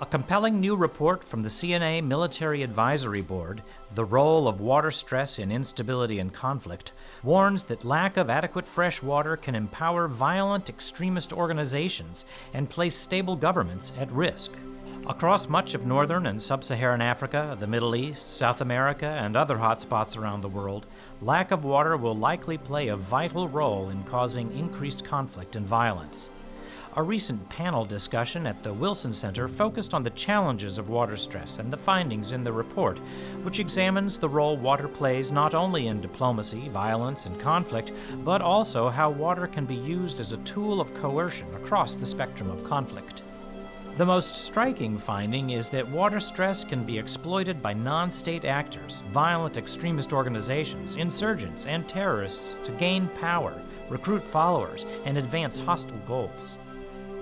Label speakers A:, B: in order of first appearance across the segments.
A: A compelling new report from the CNA Military Advisory Board, The Role of Water Stress in Instability and Conflict, warns that lack of adequate fresh water can empower violent extremist organizations and place stable governments at risk. Across much of northern and sub-Saharan Africa, the Middle East, South America, and other hotspots around the world, lack of water will likely play a vital role in causing increased conflict and violence. A recent panel discussion at the Wilson Center focused on the challenges of water stress and the findings in the report, which examines the role water plays not only in diplomacy, violence, and conflict, but also how water can be used as a tool of coercion across the spectrum of conflict. The most striking finding is that water stress can be exploited by non-state actors, violent extremist organizations, insurgents, and terrorists to gain power, recruit followers, and advance hostile goals.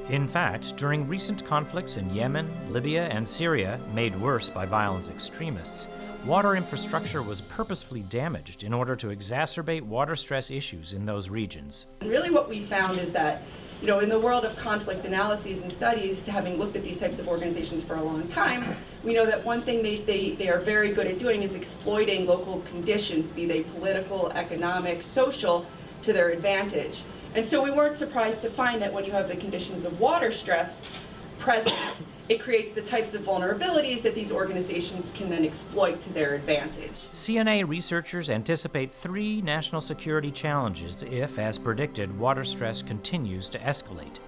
A: In fact, during recent conflicts in Yemen, Libya, and Syria, made worse by violent extremists, water infrastructure was purposefully damaged in order to exacerbate water stress issues in those regions.
B: And really what we found is that, in the world of conflict analyses and studies, having looked at these types of organizations for a long time, we know that one thing they are very good at doing is exploiting local conditions, be they political, economic, social, to their advantage. And so we weren't surprised to find that when you have the conditions of water stress present, it creates the types of vulnerabilities that these organizations can then exploit to their advantage.
A: CNA researchers anticipate 3 national security challenges if, as predicted, water stress continues to escalate.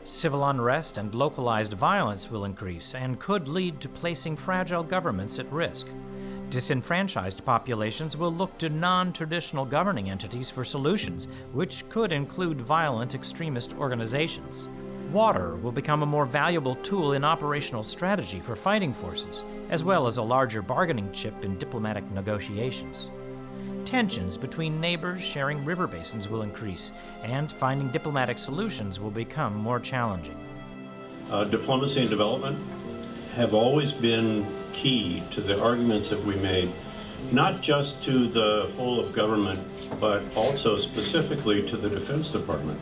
A: Civil unrest and localized violence will increase and could lead to placing fragile governments at risk. Disenfranchised populations will look to non-traditional governing entities for solutions, which could include violent extremist organizations. Water will become a more valuable tool in operational strategy for fighting forces, as well as a larger bargaining chip in diplomatic negotiations. Tensions between neighbors sharing river basins will increase, and finding diplomatic solutions will become more challenging.
C: Diplomacy and development have always been key to the arguments that we made, not just to the whole of government, but also specifically to the Defense Department.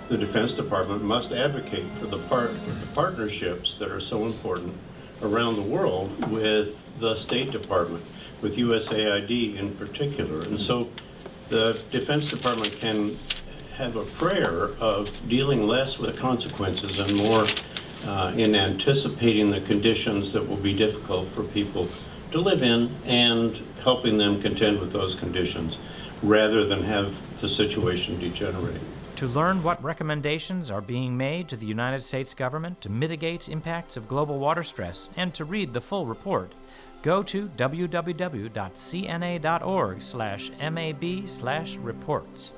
C: The Defense Department must advocate for the partnerships that are so important around the world with the State Department, with USAID in particular. And so the Defense Department can have a prayer of dealing less with the consequences and more in anticipating the conditions that will be difficult for people to live in and helping them contend with those conditions rather than have the situation degenerate.
A: To learn what recommendations are being made to the United States government to mitigate impacts of global water stress and to read the full report, go to www.cna.org/mab/reports.